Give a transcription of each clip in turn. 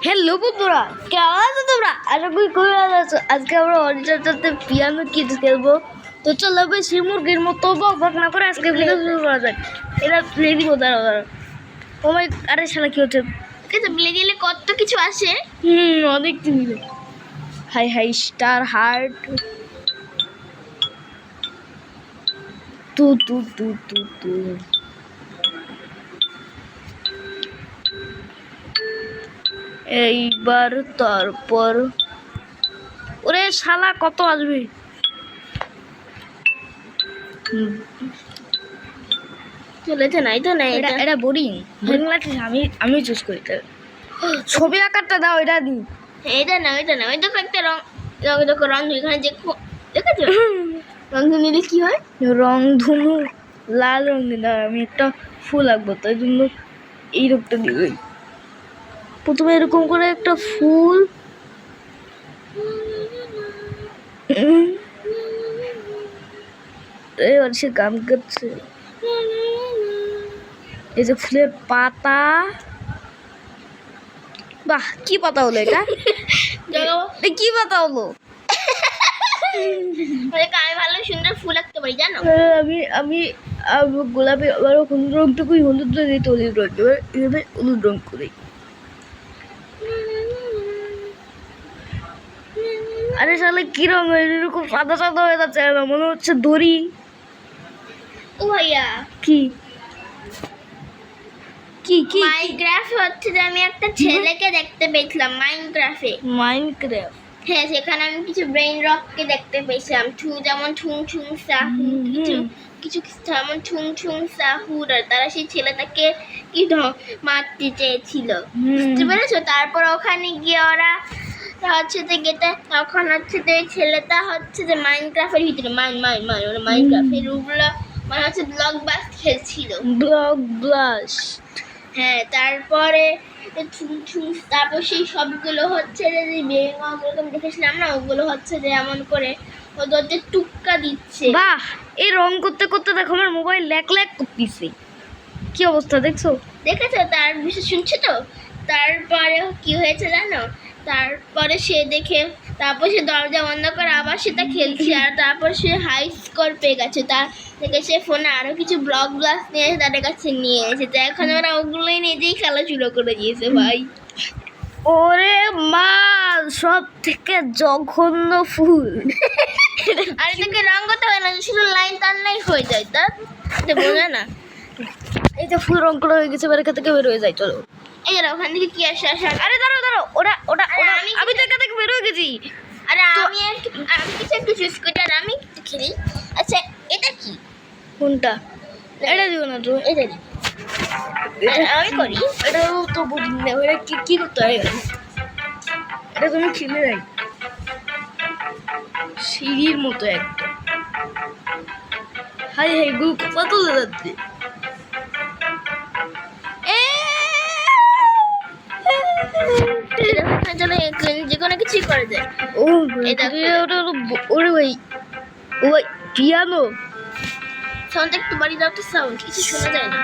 Hello বন্ধুরা, কেমন আছো তোমরা? আশা করি খুবই ভালো আছো। আজকে আমরা অরিচার্জাতে পিয়ানো কিডস খেলবো। তো চলো বেশি মুরগির মতো বক না করে আজকে ভিডিও শুরু করা যাক। এটা প্লে দিব, দাঁড়াও। ও মাই, আরে শালা কি হচ্ছে? প্লে দিলে কত কিছু আসে। অনেক জিনিস। হাই হাই স্টার হার্ট তু তু তু তু তু। এইবার তারপর ওরে শালা কত আসবে? চলেছে নাই তো নাই এটা এটা বোরিং লাগছে। আমি চুজ করি। ছবি আঁকারটা দাও, এটা দিই। এটা না ওই দেখো একটা রং দেখো রং এখানে যে দেখেছো রং নিলে কি হয়? রংধনু লাল রং দিন। আমি একটা ফুল আঁকবো, তাই জন্য এই রংটা দিই। প্রথমে এরকম করে একটা ফুল। এবার সে গান করছে। এই যে ফুলের পাতা। বাহ, কি পাতা হলো এটা? কি পাতা হলো? আমি ভালো সুন্দর ফুল আঁকতে পারি জানো। আমি গোলাপি আবার হলুদ রংটুকুই হলুদ রঙ দিতে হলুদ রং, এবার এভাবে হলুদ রং করি। আরে শালা কি রং এরকম সাদা সাদা হয়ে যাচ্ছে? মনে হচ্ছে দড়ি। ও ভাইয়া, কি কি কি মাইনক্রাফট হচ্ছে যে আমি একটা ছেলেকে দেখতে পেয়েছিলাম মাইনক্রাফট। হ্যাঁ, সেখানে আমি কিছু ব্রেইন রককে দেখতে পেয়েছিলাম। যেমন ঠুং ঠুং সাহু, কিছু কিছু যেমন ঠুং ঠুং সাহুর, আর তারা সেই ছেলেটাকে কি মারতে চেয়েছিল, বুঝতে পেরেছো? তারপর ওখানে গিয়ে ওরা হচ্ছে যে গেটে, তখন হচ্ছে যে ছেলেটা হচ্ছে যে মাইনক্রাফটের ভিতরে মাইনক্রাফটের রুমগুলো মানে হচ্ছে ব্লক বাস খেলছিল। Block blast. হ্যাঁ, তারপরে তারপর সেই সবগুলো হচ্ছে যে বেঙ্গল দেখেছিলাম না, ওগুলো হচ্ছে যে এমন করে ওদের টুক্কা দিচ্ছে। বাহ, এই রং করতে করতে দেখো আমার মোবাইল ল্যাক করতেছে। কি অবস্থা দেখছো? দেখেছো? তার বিষয় শুনছো তো? তারপরে কি হয়েছে জানো? তারপরে তারপর সে দরজা বন্ধ করে আবার সেটা খেলছে, আর তারপর সে হাই স্কোর পেয়ে গেছে। তার থেকে সে ফোনে আরো কিছু ব্লক ব্লাস নিয়ে তাদের কাছে নিয়ে এসেছে। এখন ওরা ওগুলোই নিজেই খেলা শুরু করে দিয়েছে ভাই। ওরে মা, সব থেকে জঘন্য ফুল। আর এটাকে রং করতে হয় না, শুধু লাইন টানলেই হয়ে যায়। তা বোঝা না। এই যে ফুল রং করা হয়ে গেছে, এবার এখান থেকে বের হয়ে যায়। চলো, এই যে ওখান থেকে কি আসে? আরে দাঁড়াও, ওটা ওটা ওটা আমি তো এখান থেকে বের হয়ে গেছি। আরে আমি কিছু একটু চুজ করি আর আমি একটু খেলি। আচ্ছা, এটা কি? কোনটা? এটা দিও না তো। এটা দিই। আমি করি। এটাও তো বুঝি না, ওটা কি করতে হয়? এটা তুমি খেলে নাই, সিঁড়ির মতো একটা। হাই হাই গুলো কোথা তুলে যাচ্ছে? যে কোনো কিছুই করা যায়। ও এটা ওরে ভাই, ও ভাই পিয়ানো। সাউন্ড একটু বাড়ি দাও তো, সাউন্ড কিছু শোনা যায় না।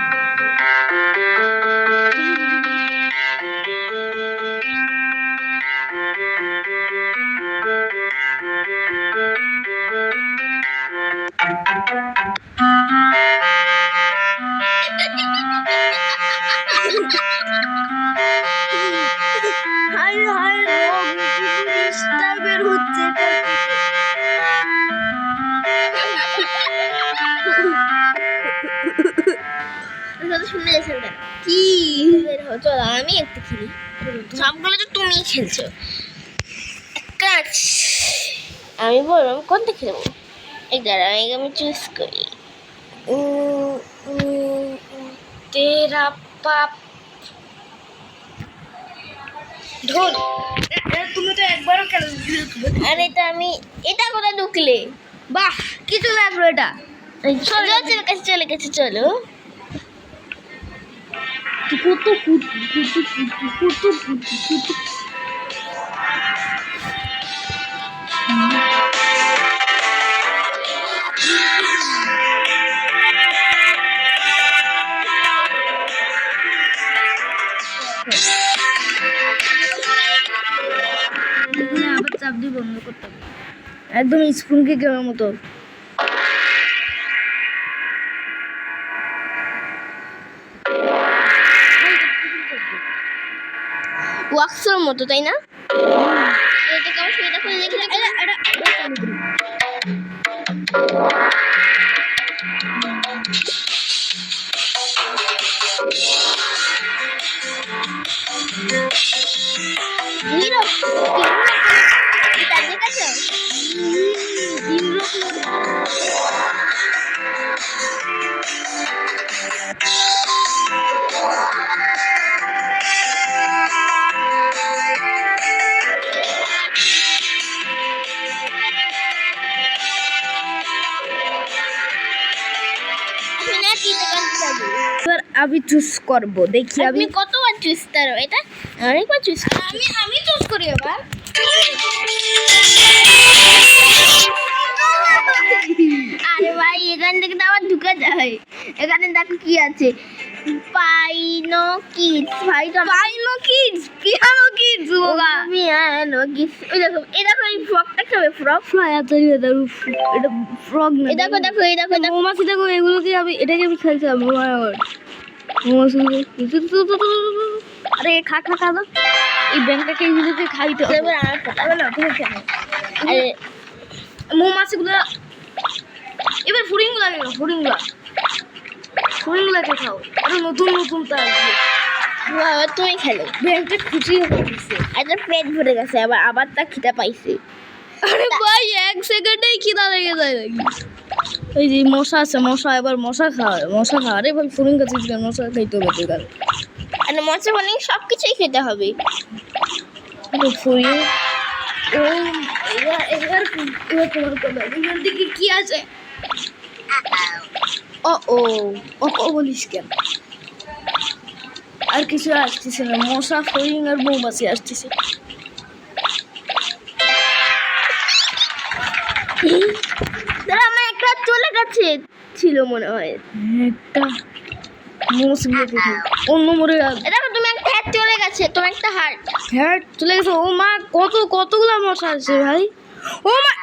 হাই হাই রং জিনিসটা বের হচ্ছে শুনে যাচ্ছেন কেন? কি চলো আমি একটু খেলি। সবগুলো তো তুমি খেলছো। কাজ আমি বললাম কোনটা খেলবো? এই দাঁড়া, আমি চুজ করি। তেরা পাপ ঢোল। তুমি তো একবারও খেলো। আর এটা কোথায় ঢুকলে? বাহ, কিছু লাগলো এটা। চলে গেছে চলো। কুতু কুতু কুতু কুতু কুতু কুতু। চাপ দিয়ে বন্ধ করতে হবে, একদম স্পুন কেকের মতো। ওয়াক্সের মতো, তাই না? এটা কেমন সেটা করে দেখি। হিরো তাদের কাছে এবার আমি চুজ করবো, দেখি আমি আমি কতবার চুজ করো? এটা অনেকবার চুজ করো। আমি চুজ করি এবার। আরে ভাই, এখান থেকে তো আবার ঢুকে যায়। এখানে দেখো কি আছে, পাইনো কিডস। ভাই পাইনো কিডস, পিয়ানো কিডস, ওগা পিয়ানো কিডস। ওই দেখো, এই দেখো, এই ফ্রকটা খাবে, ফ্রক। এটা ফ্রগ না, এই দেখো দেখো, এই দেখো দেখো। মৌমাছি, দেখো এগুলোকে আমি, এটাকে আমি খাইছিলাম। মৌমাছি, আরে খা খা খা দাও, এই ব্যাংকটাকে এগুলোকে খাইতে হবে। এবার আমার কথা। না তুমি খেলো। আরে মৌমাছিগুলো এবার ফুরিংগুলা নিও, ফুরিংগুলাকে খাও, আরো নতুন নতুন তা আসবে। বাবা, তুমি খেলো। ব্যাংকটা খুশি হয়ে গেছে। একটা পেট ভরে গেছে, আবার তা খিদা পাইছে। আরে ভাই, 1 সেকেন্ডেই খিদা লেগে যায় নাকি? এই যে মশা আছে, মশা, এবার মশা খাওয়া, আরে ভাই ফুরিং খাচ্ছিস কেন? মশা খাইতে হবে তো এবার। আর মশা মানে সব কিছুই খেতে হবে। ফুরিং এবার তোমার কথা, এখান থেকে কি আছে? ও বলিস কেন? আর কিছু আসতেছে না, মশা, ফুরিং আর মৌমাছি আসতেছে। দাঁড়া, আমার একটা চলে গেছে ছিল মনে হয়। একটা মৌমাছি দেখে অন্য মরে গেল। দেখো, তুমি একটা হাত চলে গেছে, তোমার একটা হার্ট। হ্যাঁ চলে গেছে। ও মা, কতগুলা মশা আছে ভাই। ও মা,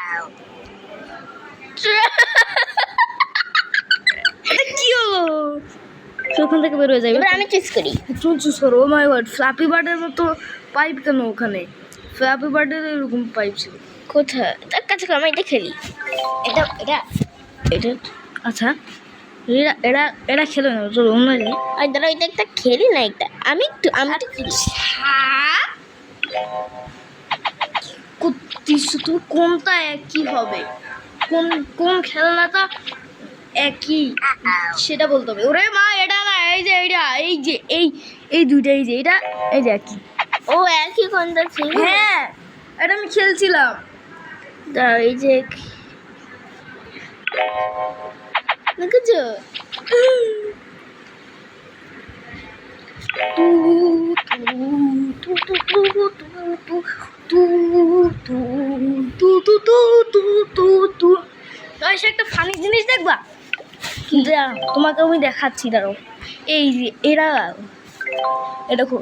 এটা কি হলো? ওখান থেকে বের হয়ে যাবে। এবার আমি চুজ করি। চুজ করো। ও মাই গড, ফ্লাপি বার্ডের মতো পাইপ কেন ওখানে? ফ্লাপি বার্ডের এরকম পাইপ ছিল কোথায়? তার কাছে আমি এটা খেলি। এটা এটা এটা। আচ্ছা, এরা খেলো না, চলো অন্য যাই। আর দাঁড়া, এটা একটা খেলি না, এটা আমি একটু খেলি। শুধু কোনটা একই হবে, কোন খেলনাটা একই সেটা বলতে হবে। ওরে মা, এটা না, এই যে এইটা, এই দুইটা, এই যে এটা, এই যে একই। ও একই কোনটা ছিল? হ্যাঁ, এটা আমি খেলছিলাম। দাঁড়া, এই যে দেখেছো? একটা ফানি জিনিস দেখবা, তোমাকে আমি দেখাচ্ছি, দাঁড়াও। এই যে এরা, দেখো,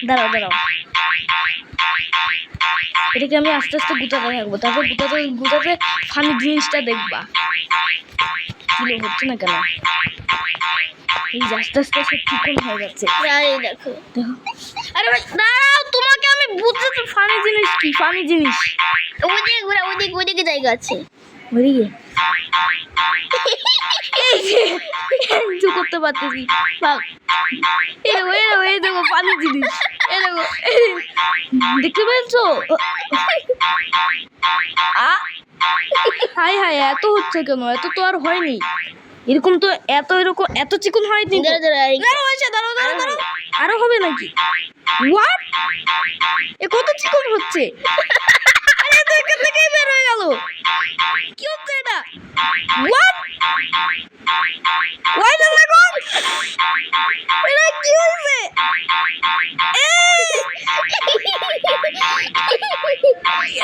দাঁড়াও, এটাকে আমি আস্তে আস্তে গুটাতে থাকবো, তারপর গুটাতে ফানি জিনিসটা দেখবা। কি হচ্ছে না কেন? এই যে আস্তে আস্তে সব চিকন হয়ে যাচ্ছে। দেখো, আরে ভাই দাঁড়াও, তোমাকে আমি বুঝতে, ফানি জিনিস কি? ফানি জিনিস ওদিকে জায়গা আছে। ওদিকে কিছু করতে পারতেছি। এই দেখো ফানি জিনিস, এই দেখো, দেখতে পেয়েছো? হাই এত হচ্ছে কেন? এত তো আর হয়নি এরকম, তো এত চিকন হয়নি। দাঁড়াও, আরো হবে নাকি? হোয়াট, এ কত চিকন হচ্ছে? আরে তো এখান থেকেই বের হয়ে গেল। কি হচ্ছে এটা? হোয়াট, ওয়াই না লাগো, এটা কি হয়েছে?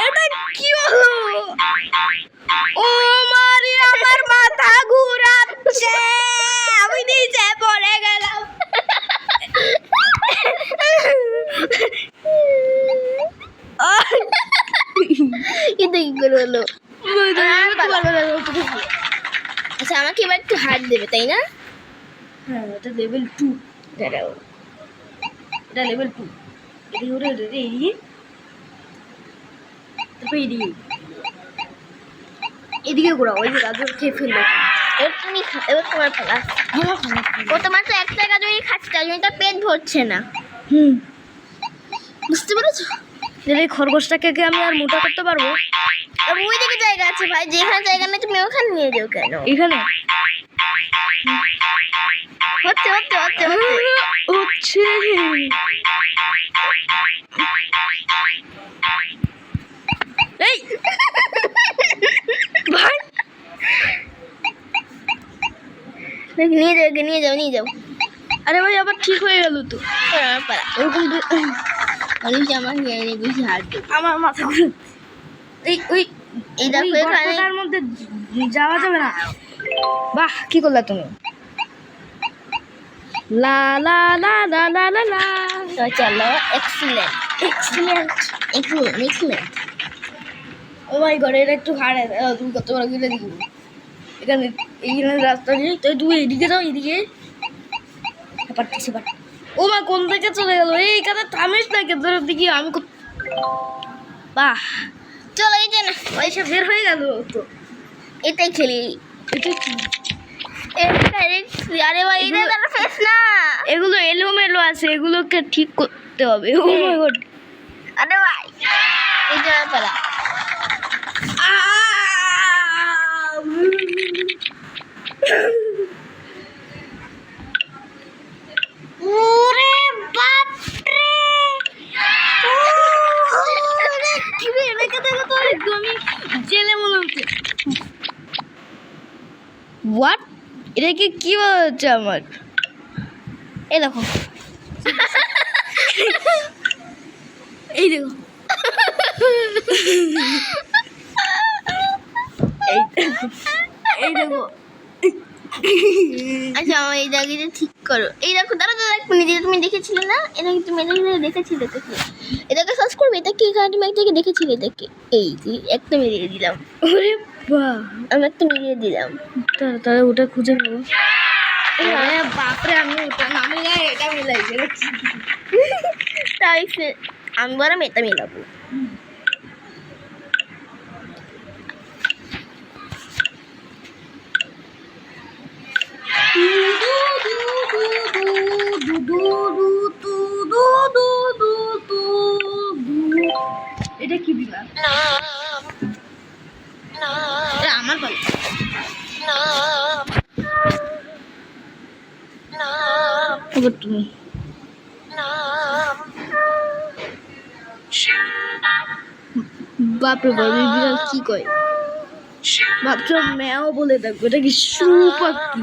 এটা কি হলো? ও মারি, আমার মাথা ঘুরাচ্ছে, আমি নিচে পড়ে গেলাম। কি করে হলো? আচ্ছা আমাকে এবার একটু হাত দেবে তাই না? হ্যাঁ এটা লেভেল 2। দাঁড়াও এটা লেভেল 2। এদিকে ওটা এদিকে, তারপর এদিকে এদিকে ঘোরাও, ওই যে গাজর খেয়ে ফেললো। এবার তুমি এবার তোমার পালা। ও তোমার তো একটা গাজরই খাচ্ছে তার জন্য তার পেট ভরছে না, বুঝতে পেরেছো? এই খরগোশটাকে কি আমি আর মোটা করতে পারবো? আর ওই দিকে জায়গা আছে ভাই, যেখানে জায়গা নেই তুমি ওখানে নিয়ে যাও কেন? এখানে হচ্ছে হচ্ছে হচ্ছে হচ্ছে হচ্ছে এই ভাই নিয়ে যাও নিয়ে যাও নিয়ে যাও। আরে ভাই আবার ঠিক হয়ে গেল তো। পালা ওরকম অনেক জামা নিয়ে বেশি হাত দেবো। আমার মাথা ঘুরে। ওই এই দেখো ওই এখানে গর্তটার মধ্যে যাওয়া যাবে না। বাহ কি করলা তুমি? লা লা লা লা লা লা লা। তো চলো excellent excellent. Excellent excellent. Oh my God, এটা একটু হাড়ে তুমি কত বড় গিলে দিবি এখানে, এইখানে রাস্তা নেই তো, তুমি এদিকে যাও, এদিকে পারতেছি পার। ও মা কোন দিকে চলে গেল? এইখানে থামিস না কেন দিকে আমি বাহ চলো এই যে না পয়সা বের হয়ে গেল তো। এটাই খেলি। এটা কি? আরে ভাই এটা তার ফেস না। এগুলো এলোমেলো আছে, এগুলোকে ঠিক করতে হবে। ও মাই গড, আরে ভাই এই যে পালা। ওরে বাপ রে, কি রে এটাকে দেখো তো একদমই জেলে মনে হচ্ছে। হোয়াট, এটাকে কি বলছে আমার? এই দেখো এই দেখো এই দেখো আচ্ছা আমার এই জায়গাটা ঠিক করো। এই দেখো দাঁড়া দাঁড়া এক মিনিট, তুমি দেখেছিলে না? এটাকে তুমি এটাকে দেখেছিলে তো কি? এটাকে সার্চ করবে, এটা কি কারণ তুমি এটাকে দেখেছিলে? এটাকে এই যে একটা মিলিয়ে দিলাম, ওরে বাহ, আমি একটা মিলিয়ে দিলাম। তাহলে ওটা খুঁজে নেবো। আরে বাপরে, আমি ওটা নামে না, এটা মিলাইছি। তাই আমি বরং এটা মিলাবো। এটা কি দিলাম? আমার বল এবার তুমি। বাপরে বাপ, এই বিড়াল কি কয়? ভাবছো ম্যাও বলে দেখবো, এটা কি সুপার কি?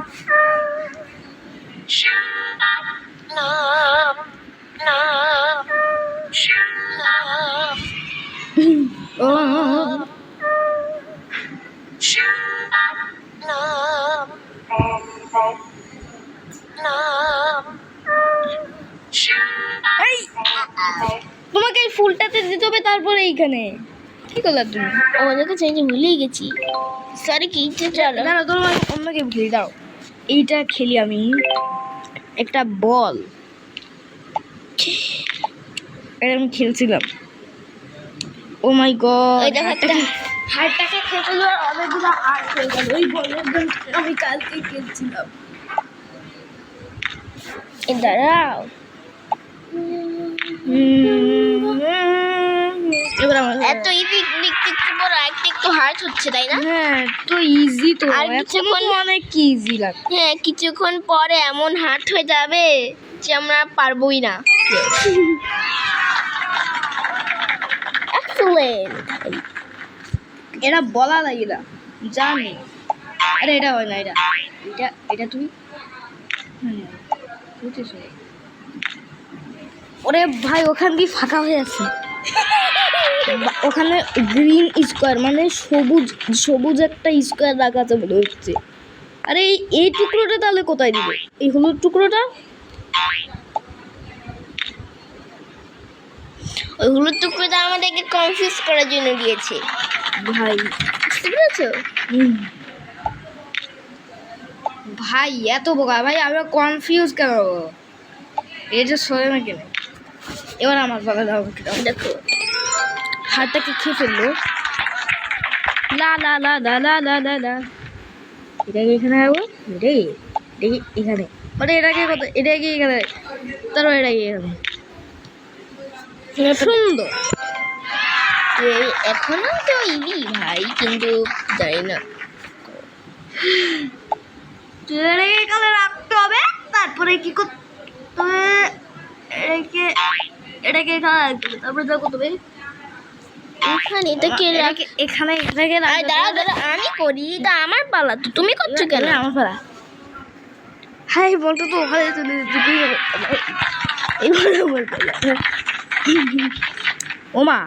তোমাকে এই ফুলটাতে দিতে হবে, তারপরে এইখানে কি করলা তুমি? আমাদেরকে চেঞ্জ ভুলেই গেছি, সরি কি চলো। দাঁড়াও তোমার অন্য গেম খেলি, দাঁড়াও এইটা খেলি আমি। একটা বল, এটা আমি খেলছিলাম। ও মাই গড, ওই দেখো একটা হাড়টাকে খেয়ে ফেললো আর অনেকগুলো হাড় হয়ে গেল। ওই বলের গেমটা আমি কালকে খেলছিলাম। দাঁড়াও এবার আমার এত ইজি দেখতে একটু বড় একটা একটু হার্ড হচ্ছে তাই না? হ্যাঁ তো ইজি তো, আর এখন কিছুক্ষণ তো অনেক ইজি লাগে। হ্যাঁ কিছুক্ষণ পরে এমন হার্ড হয়ে যাবে যে আমরা পারবোই না। এক্সেলেন্ট। এটা বলা লাগে না, জানি। আরে এটা হয় না, এটা এটা এটা তুমি বুঝেছো? ওরে ভাই ওখান দিয়ে ফাঁকা হয়ে আছে। ওখানে গ্রিন স্কোয়ার মানে সবুজ সবুজ একটা স্কোয়ার রাখা আছে মনে হচ্ছে। আরে এই টুকরোটা তাহলে কোথায় দিবে? এই হলুদ টুকরোটা? ওই হলুদ টুকরোটা আমাদেরকে কনফিউজ করার জন্য দিয়েছে। ভাই বুঝতে পেরেছো? ভাই এত বোকা ভাই, আমরা কনফিউজ কেন? এই যে সরে না কেন? এবার আমার পালা দাও। দেখো হাতটাকে খেয়ে ফেললো। লা লা লা লা লা লা লা লা। এটাকে এখানে যাবো, এটাকে এখানে, মানে এটাকে কত, এটাকে এখানে, তারপর এটাকে এখানে। সুন্দর। এখনো তো ইজি ভাই, কিন্তু জানি না। এটাকে এখানে রাখতে হবে, তারপরে কি করতে হবে? এটাকে এখানে রাখতে হবে, তারপরে যা করতে হবে এখানে এটাকে এখানে এটাকে দাঁড়া আমি করি, তা আমার পালা, তো তুমি করছো কেন? আমার পালা। হাই বলতো তো ওখানে চলে যেতে হবে। এবার আমার পালা। ওমা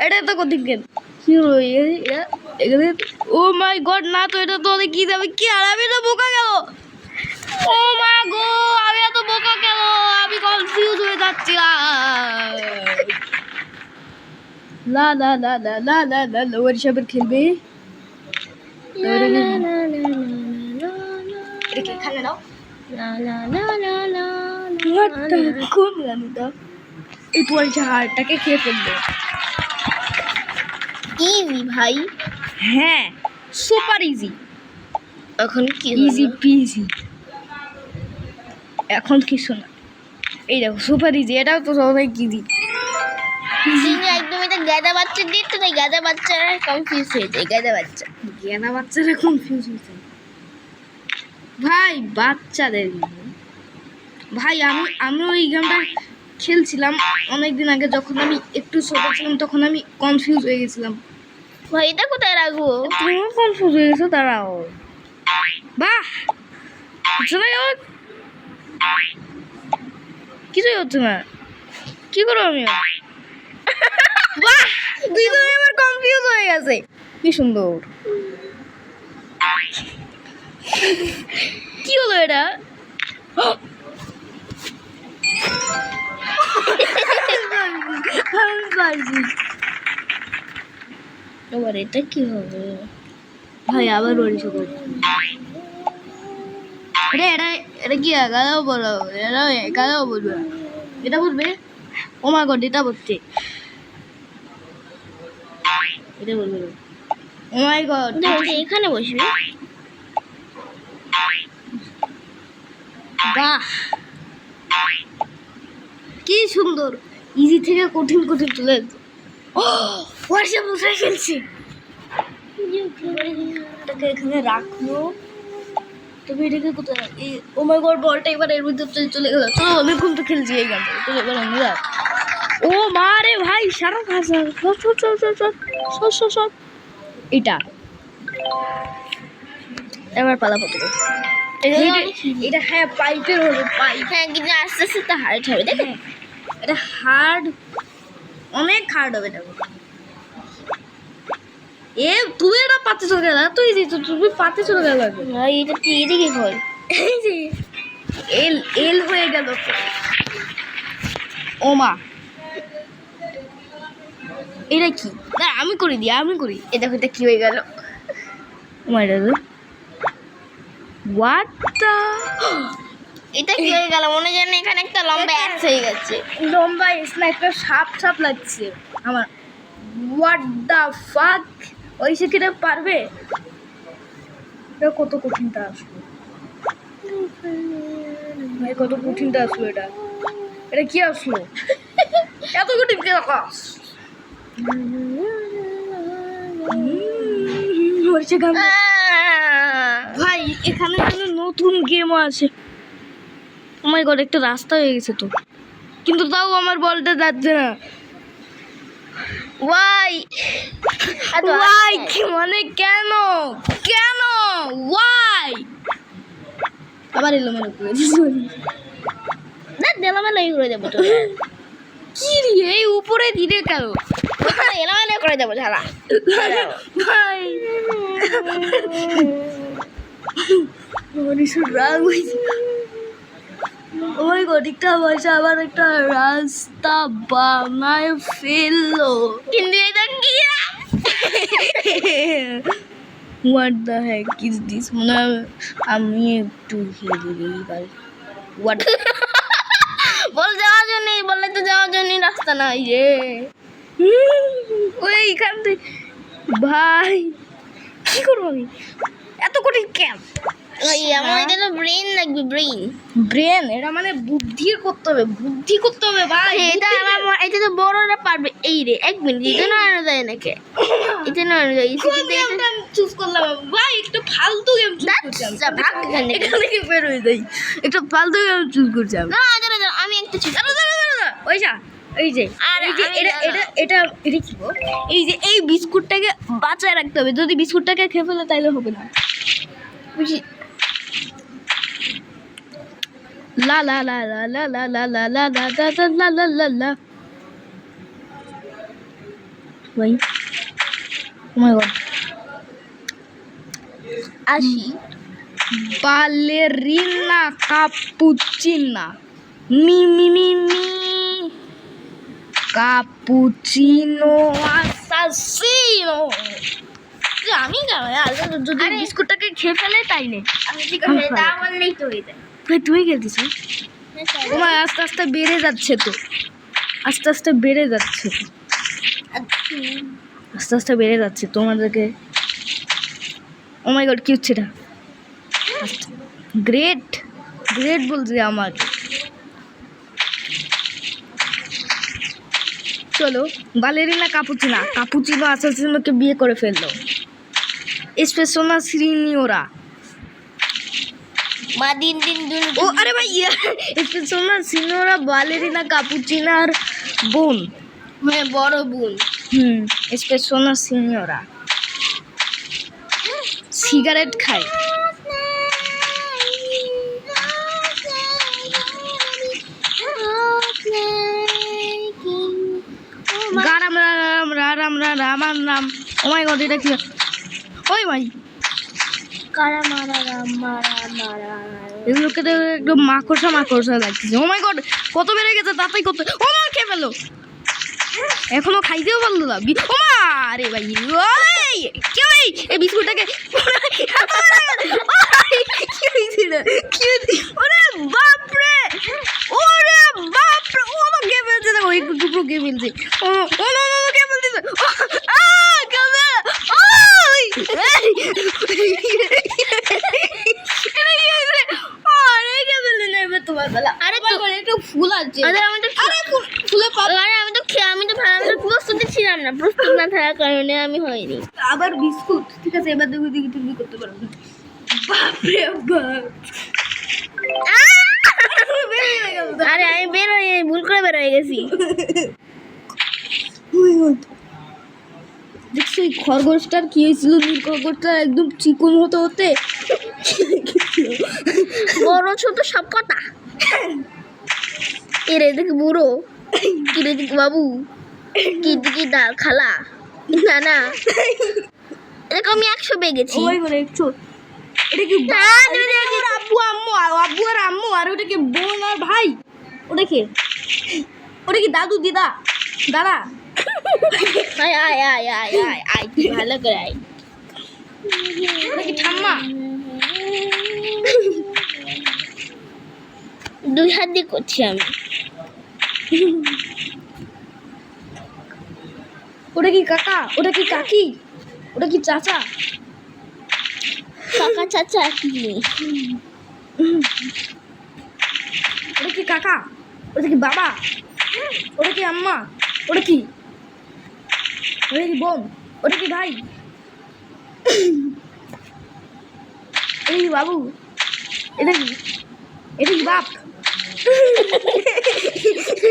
এটা তো কঠিন কেন? কি হলো এখানে? ও মাই গড, না তো এটা তো অনেক কি যাবে কি, আর আমি তো বোকা গেল। ও মা গো, আমি এত বোকা গেল, আমি কনফিউজ হয়ে যাচ্ছি। লা লা লা লা লা লা লা লা। ওর সাথে খেলবে। এটাকে এখানে নাও। কোন গানটা? এই তোর ঝাড়টাকে খেয়ে ফেলবে। ইজি ভাই, হ্যাঁ সুপার ইজি। এখন কি ইজি পিজি। এখন কিছু না, এই দেখো সুপার ইজি, এটাও তো অনেক ইজি। তিনি একদম এটা গাদা বাচ্চা দিত, তাই গাদা বাচ্চারা কনফিউজ হয়ে যায়। গাদা বাচ্চারা কনফিউজ হয়েছে ভাই, বাচ্চাদের ভাই। আমি ওই গেমটা খেলছিলাম অনেকদিন আগে, যখন আমি একটু ছোট ছিলাম, তখন আমি কনফিউজ হয়ে গেছিলাম। ভাই এটা কোথায় রাখবো? তুমিও কনফিউজ হয়ে গেছো, দাঁড়াও। বাহ, চলে যাও। কিছুই হচ্ছে না, কি করবো আমি? বাহ, দুইজনে আমার কনফিউজ হয়ে গেছে। কি সুন্দর। কি হলো এটা? এবার এটা কি হবে ভাই? আবার বলিস এটা এটা এটা কি এগারো বলো? এটা এগারো বলবে, এটা বলবে। ও মা গড, এটা বলছে, এটা বলবে। ও মাই গড, এখানে বসবি? বাহ কি সুন্দর। ইজি থেকে কঠিন কঠিন চলে যাচ্ছে। ও ওয়াশে বসে খেলছি। এটাকে এখানে রাখলো, তবে এটাকে কোথায় রাখি? ও মাই গড, বলটা এবার এর ভিতরে চলে গেল। চলো অনেকক্ষণ তো খেলছি এই গানটা, তো এবার আমি রাখ। ও মা রে ভাই, সারা ভাষা সব এটা। এবার পালা পড়তে এটা। হ্যাঁ পাইপের হলো, পাইপ। হ্যাঁ, কিন্তু আস্তে আস্তে তো হার্ড হবে, দেখো। এটা হার্ড, অনেক হার্ড হবে এটা। এ তুই এটা পাতে চলে গেল, তুই তুমি পাতে চলে গেল। ভাই এটা কি এদিকে হয়? এই যে এল এল হয়ে গেল। ও মা, এটা কি? না আমি করি দিই, আমি করি। এ দেখো এটা কি হয়ে গেল। ও মাই গড, হোয়াট দা? এটা কি হয়ে গেল? মনে জানি এখানে একটা লম্বা অ্যাক্স হয়ে গেছে। লম্বা না, একটা সাপ সাপ লাগছে আমার। হোয়াট দা ফাক? ওই সে কিনা পারবে? এটা কত কঠিনটা আসলো ভাই, কত কঠিনটা আসলো এটা। এটা কি আসলো? এত কঠিন কে? ভাই এখানে নতুন গেমও আছে। ও মাই গড, একটা রাস্তা হয়ে গেছে তো, কিন্তু তাও আমার বলটা যাচ্ছে না। ওয়াই ওয়াই কি মানে? কেন কেন ওয়াই? আবার এলো মনে করে না, এলোমেলো করে দেবো তো। কি রে, এই উপরে দিলে কেন? এলোমেলো করে দেবো ঝালা। ভাই রাগ হয়েছে। ওই গদিকটা বসে আবার একটা রাস্তা বানায় ফেললো। কিন্তু এটা কি what the Heck is this? মনে হয় আমি একটু হেরে গেই ভাই। হোয়াট বল যাওয়ার জন্যই, বললে তো যাওয়ার জন্যই রাস্তা নাই রে। ওইখান থেকে ভাই কি করবো আমি? এত কঠিন ক্যাম্প ভাই আমার এটা তো ব্রেন লাগবে, ব্রেন। ব্রেন, এটা মানে বুদ্ধি করতে হবে, বুদ্ধি করতে হবে ভাই। এটা আমার, এটা তো বড়রা পারবে। এই রে 1 মিনিট, এটা নাড়ানো যায় নাকি? এটা নাড়ানো যায়। চুজ করলাম ভাই, একটু ফালতু গেম চুজ করছি আমি। ভাগ এখান থেকে। এখান থেকে বের হয়ে যাই, একটু ফালতু গেম চুজ করছি আমি। না, দাঁড়া, আমি একটা চুজ। ওইটা এই যে আর এই যে আমি এটা জানো। এটা এটা এটা কি গো? এই যে এই বিস্কুটটাকে বাঁচায় রাখতে হবে, যদি বিস্কুটটাকে খেয়ে ফেলে তাইলে হবে না, বুঝি? লা লা লা লা লা লা লা লা লা লা লা লা লা লা লা। ভাই ও মাই গড, আসি। বালেরিনা কাপুচিনা me me me me cappuccino আসাসিনো। আমি যদি আরে, বিস্কুটটাকে খেয়ে ফেলে তাই নে। আমি ঠিক আছে, তা বললেই তো হয়ে যায়। ভাই তুমি খেলতেছ? তোমার আস্তে আস্তে বেড়ে যাচ্ছে তো, আস্তে আস্তে বেড়ে যাচ্ছে তো, আস্তে আস্তে বেড়ে যাচ্ছে তোমাদেরকে। ও মাই গড, কি হচ্ছে এটা? গ্রেট গ্রেট বলছে আমাকে। চলো, বালেরিনা কাপুচিনা কাপুচিনো আসাসিনোকে বিয়ে করে ফেললো। এসপেসোনা সিনিওরা। মা দিন দিন দিন। ও আরে ভাই, এসপেসোনা সিনিওরা বালেরিনা কাপুচিনার বোন। হ্যাঁ, বড় বোন। এসপেসোনা সিনিওরা সিগারেট খায়। গারাম রাম রাম রামার নাম। ও মাই গড, এটা কি? ওই ভাই, কারা মারা মারা মারা। এগুলোকে তো একদম মাকড়সা মাকড়সা লাগতেছে। ও মাই গড, কত বেড়ে গেছে তাতেই কত। ও মা, খেয়ে ফেলো, এখনো খাইতেও পারলো না। ও মা, আরে ভাই, ওই কেউ এই বিস্কুটটাকে কি হয়েছিল? কি ওরে বাপরে, ওরে বাপরে, ও আমার খেয়ে ফেলছে, দেখো একটু টুকরো খেয়ে ফেলছে। ও ও না খেয়ে ফেলতেছে। তোমার বেলা আরে তো একটু ফুল আছে। আরে আমি তো ফুলে আরে আমি তো প্রস্তুতি ছিলাম না, প্রস্তুত না থাকার কারণে আমি হয়নি। আবার বিস্কুট। ঠিক আছে, এবার দেখো দেখি তুমি করতে পারো। বাপরে বাপ, আরে আমি বের হয়ে ভুল করে বের হয়ে গেছি। দেখছো এই খরগোশটার কি হয়েছিল? নীল খরগোশটা একদম চিকন হতে হতে বড় ছোট সব কথা। এরে দেখি বুড়ো, কি রে দেখি বাবু, কি দিকে দা খালা, না না, এরকম আমি 100 পেয়ে গেছি। ওই করে একটু এটা কি না, আব্বু আম্মু, আব্বু আর আম্মু, আর ওটা কি বোন আর ভাই? ওটা কি? ওটা কি দাদু দিদা দাদা? আয় আয় আয় আয় আয় আয়, তুই ভালো করে আয়। ওটা কি ঠাম্মা? 2 হাত দিয়ে করছি আমি। ওটা কি কাকা? ওটা কি কাকি? ওটা কি চাচা? কাকা চাচা কি? ওটা কি কাকা? ওটা কি বাবা? ওটা কি আম্মা? ওটা কি? ওটা কি বোন? ওটা কি ভাই? এটা কি বাবু? এটা কি? এটা কি বাপ?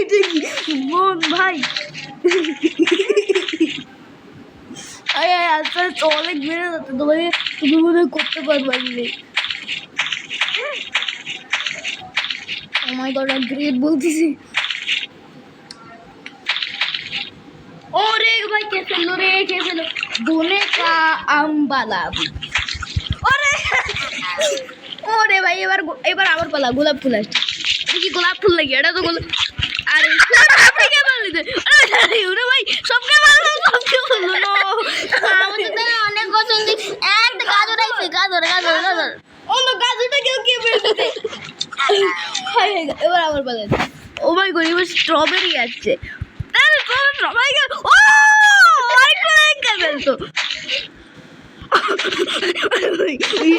এটা কি বোন ভাই? আরে আস্তে আস্তে অনেক বেড়ে যাচ্ছে, তোমাকে তুমি মনে হয় করতে পারবে। ও মাই গড, গ্রেট বলতেছি। ওরে ভাই, কে ফেললো রে, কে ফেললো? দোনে কা আমবালা। ওরে ওরে ভাই, এবার এবার আমার পালা। গোলাপ ফুল আসছে। এটা কি গোলাপ ফুল নাকি? এটা তো গোলাপ। আরে আপনি কে বললি যে? আরে ওরে ভাই সবকে মারলো, সবকে বললো না। আমি তো তার অনেক পছন্দ। একটা গাজর আইছে, গাজর গাজর গাজর। অন্য গাছটা কেউ কে বেরোতে? হাই হাই, এবার আবার বলেন। ও মাই গড, এবার স্ট্রবেরি আছে। আরে সবাই গেল। ও আরেকটা গেল তো।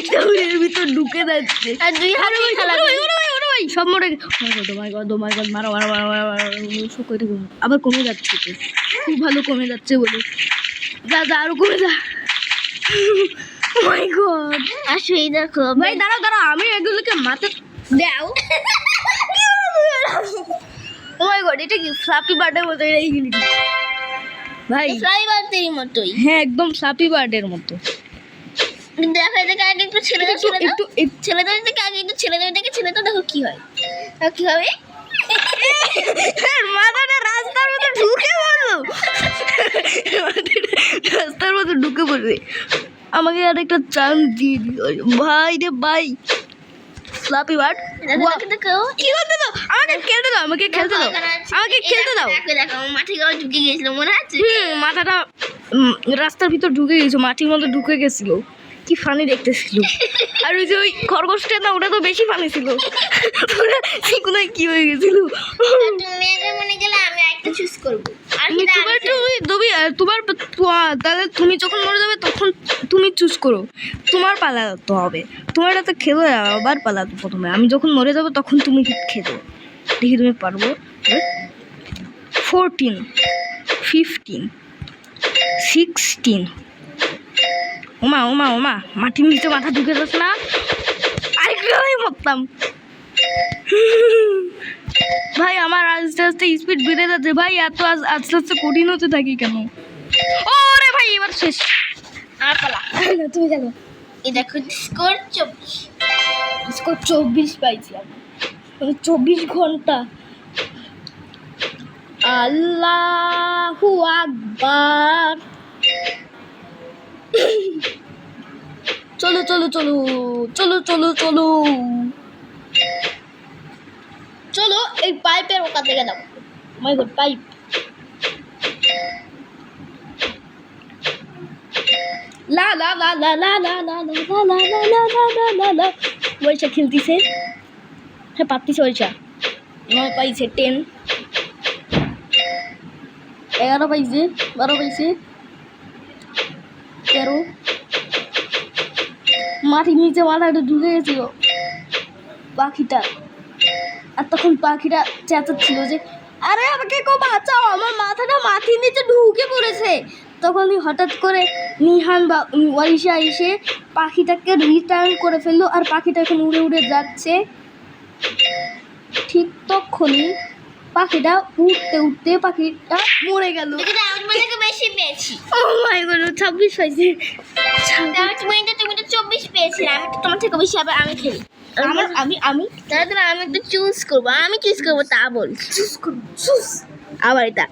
স্ট্রবেরির ভিতর ঢুকে যাচ্ছে। আর দুই হাতে খেলা সব মরে মারো মারো মারো মারো মারো। সব করে আবার কমে যাচ্ছে তো, খুব ভালো কমে যাচ্ছে বলে। যা যা আরো কমে যা। মাই গড, আসো এই দেখো ভাই দাঁড়াও দাঁড়াও, আমি এগুলোকে মাথা দাও। ও মাই গড, এটা কি ফ্লাপি বার্ডের মতো? এইগুলি ভাই ফ্রাই বাতেরই মতোই। হ্যাঁ, একদম ফ্লাপি বার্ডের মতো। দেখা যায় আগে একটু ছেলেদের একটু ছেলেদের থেকে আগে একটু ছেলেদের থেকে ছেলেটা দেখো কি হয়। কি হবে? মাথাটা রাস্তার মধ্যে ঢুকে পড়লো। রাস্তার মধ্যে ঢুকে পড়বে। আমাকে আর একটা চান্স দিয়ে দিও ভাই রে ভাই। ফ্লাপি বার্ড দেখো কি করতে দাও, আমাকে খেলতে দাও, আমাকে খেলতে দাও, আমাকে খেলতে দাও। দেখো মাঠে গাও ঢুকে গিয়েছিল মনে আছে? মাথাটা রাস্তার ভিতর ঢুকে গেছিল, মাটির মধ্যে ঢুকে গেছিল। কি ফানি দেখতেছিল। আর ওই যে ওই খরগোশটা না, ওটা তো বেশি ফানি ছিল। সেগুলো কি হয়ে গেছিল। তুমি আগে মনে গেলে আমি একটা চুজ করবো। আর তাহলে তুমি যখন মরে যাবে তখন তুমি চুজ করো, তোমার পালাতে হবে। তোমার তো খেলো, আবার পালাতো প্রথমে। আমি যখন মরে যাবো তখন তুমি খেলো, দেখি তুমি পারবো। 14 15 16। ওমা ওমা ওমা, মাটির নিচে মাথা ঢুকে যাচ্ছে না? আরেকটু আমি মরতাম। ভাই আমার আস্তে আস্তে স্পিড বেড়ে যাচ্ছে ভাই, এত আস্তে আস্তে কঠিন হতে থাকি কেন? ওরে ভাই এবার শেষ। আর পালা তুমি জানো এই দেখো স্কোর 24। স্কোর 24 পাইছি আমি। 24 ঘন্টা। আল্লাহু আকবার। চলো চলো চলো চলো চলো চলো চলো, এই পাইপের ওকা থেকে দাও। মাই গড, পাইপ। লা লা লা লা লা লা লা লা লা লা লা লা লা লা লা। ওইসা খেলতেছে, হ্যাঁ পারতিছে ওইসা। 9 পাইছে, 10 11 পাইছে, 12 পাইছে, 13। মাটির নিচে মাথাটা ঢুকে গেছিল পাখিটা। আর তখন পাখিটা চেঁচাচ্ছিল যে আরে আমাকে কেউ বাঁচাও, আমার মাথাটা মাটির নিচে ঢুকে পড়েছে। তখনই হঠাৎ করে নিহান বা ওয়ারিশা এসে পাখিটাকে রিটার্ন করে ফেললো, আর পাখিটা এখন উড়ে উড়ে যাচ্ছে। ঠিক তখনই পাখিটা উঠতে উঠতে পাখিটা মরে গেল। বেশি পেয়েছি। ও মাই গড, 26 পাইছে। তুমি তো 24 পেয়েছিলে, আমি তো তোমার থেকে বেশি। আবার আমি খেলি। আমি তাহলে আমি একটু চুজ করবো। আমি চুজ করবো তা বল। চুজ করব, চুজ। আবার এটা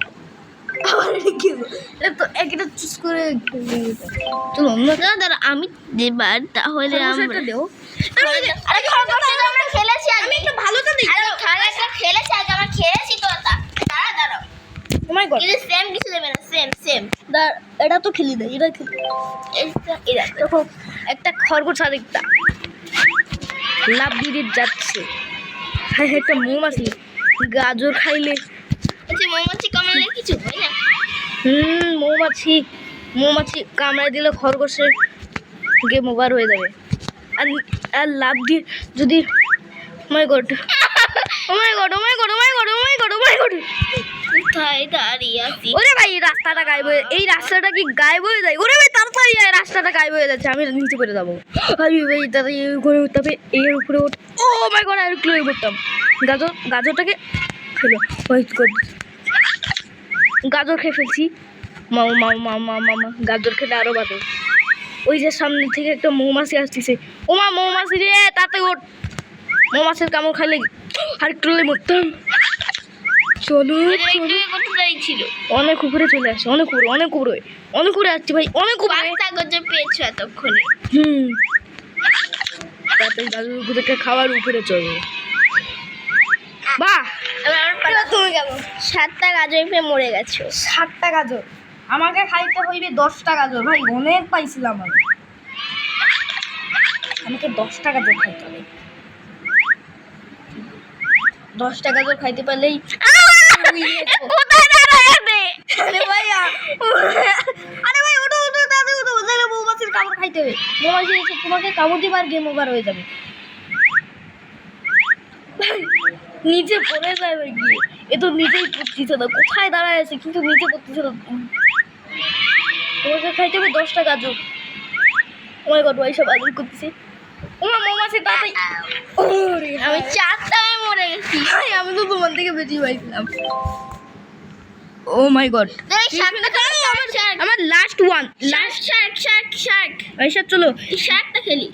আবার কি তো একটা চুজ করে চলো দাঁড়া আমি এবার তাহলে আমরা দেও। আরে খরগোশটা আমরা খেলেছি আগে। আমি একটু ভালোটা দিই। আরে খরগোশটা খেলেছি আগে, আমরা খেলেছি তো ওটা। দাঁড়াও ও মাই গড, কিন্তু সেম কিছু দেবে না, সেম এটা তো খেলি দেয়, এটা খেলি। এটা দেখো একটা খরগোশ আর একটা লাভ দিয়ে যাচ্ছে। হ্যাঁ একটা মৌমাছি গাজর খাইলে। আচ্ছা মৌমাছি কামড়ালে কিছু হয় না? মৌমাছি কামড়ায় দিলে খরগোশের গেম ওভার হয়ে যাবে। আর লাভ দিয়ে যদি মাই god O my god O my god O my god O my god O my god, কোথায় দাঁড়িয়ে আছি? ওরে ভাই রাস্তাটা গায়েব হয়ে, এই রাস্তাটা কি গায়েব হয়ে যায়? ওরে ভাই তাড়াতাড়ি আয়, রাস্তাটা গায়েব হয়ে যাচ্ছে। আমি নিচে করে যাবো। আরে ভাই তাড়াতাড়ি করে উঠতে হবে, এর উপরে উঠ। ও মাই গড, আর ক্লিয়ার করতাম। গাজরটাকে খেলো। গাজর খেয়ে ফেলছি। মামা গাজর খেতে আরো বাদে। ওই যে সামনে থেকে একটা মৌমাছি আসতেছে। ওমা মৌমাছি রে, তাতে ওঠ। মৌমাছির কামড় খাইলে আর একটু মরতাম। চলো ছিল অনেক উপরে চলে আসছে, অনেক উপরে আসছি ভাই, অনেক উপরে। গজর পেয়েছো এতক্ষণে। তাতে গাজর থেকে খাওয়ার উপরে চলবে। বাহ, এবার তুমি কেমন 7টা গাজর পেয়ে মরে গেছো। 7টা গাজর আমাকে খাইতে হইবে 10টা গাজর। ভাই অনেক পাইছিলাম আমি, আমাকে 10টা গাজর খাইতে হবে। 10টা গাজর খাইতে পারলেই কোথায় দাঁড়াবে? আরে ভাই ওঠো ওঠো তাড়াতাড়ি ওঠো, তাহলে মৌমাছির কামড় খাইতে হবে। মৌমাছি এসে তোমাকে কামড় দিবে আর গেম ওভার হয়ে যাবে। নিচে পড়ে যাবে গিয়ে, এ তো নিচেই পড়তেছে না, কোথায় দাঁড়ায় আছে কিন্তু নিচে পড়তেছে না। তোমাকে খাইতে হবে 10টা গাজর। ও মাই গড, ওই সব আদর করতেছে। ও মৌমাছি তাড়াতাড়ি। ওরে আমি 4টায় মরে গেছি। ভাই আমি তো তোমার থেকে বেশি পাইছিলাম। ও মাই গড, আমার লাস্ট ওয়ান, শার্ক আচ্ছা চলো এই শার্কটা খেলি।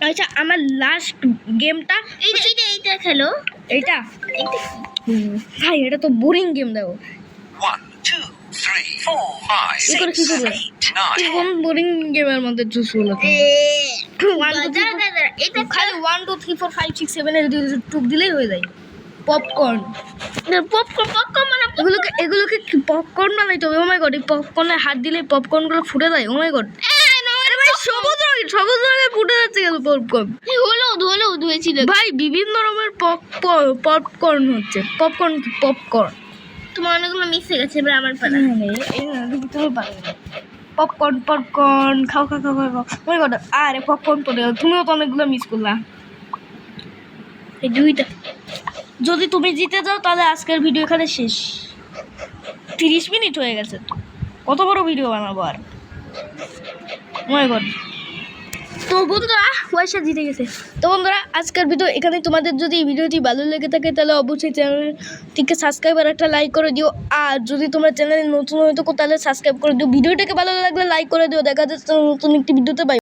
আচ্ছা আমার লাস্ট গেমটা এইটা খেলো। এইটা ভাই এটা তো বোরিং গেম দেখো। 1, 2, 3, 4, 5, কি করে 6, কি করবে? 7, 8, 9. কোন বোরিং গেমের মধ্যে চুজ করলো তুমি? 1 2 3 এটা খালি 1 2 3 4 5 6 7 এর টুক দিলেই হয়ে যায়। পপকর্ন, পপকর্ন মানে এগুলোকে পপকর্ন বানাইতে হবে। ও মাই গড, এই পপকর্নে হাত দিলে পপকর্নগুলো ফুটে যায়। ও মাই গড, আরে ভাই সবুজ রঙে ফুটে যাচ্ছে কেন পপকর্ন? হলুদ হয়েছিল। ভাই বিভিন্ন রকমের পপকর্ন হচ্ছে। পপকর্ন তোমার অনেকগুলো মিস হয়ে গেছে, এবার আমার পালা। পপকর্ন খাও। মনে করো আরে পপকর্ন পড়ে গেল, তুমিও তো অনেকগুলো মিস করলা। এই দুইটা যদি তুমি জিতে যাও তাহলে আজকের ভিডিও এখানে শেষ। 30 মিনিট হয়ে গেছে, কত বড় ভিডিও বানাবো আর। মনে কর তো বন্ধুরা পয়সা জিতে গেছে। তো বন্ধুরা আজকের ভিডিও এখানে। তোমাদের যদি এই ভিডিওটি ভালো লেগে থাকে তাহলে অবশ্যই চ্যানেলটিকে সাবস্ক্রাইব আর একটা লাইক করে দিও। আর যদি তোমরা চ্যানেলে নতুন হয়ে থাকো তাহলে সাবস্ক্রাইব করে দিও। ভিডিওটাকে ভালো লাগলে লাইক করে দিও। দেখা যাচ্ছে নতুন একটি ভিডিওতে। বাই।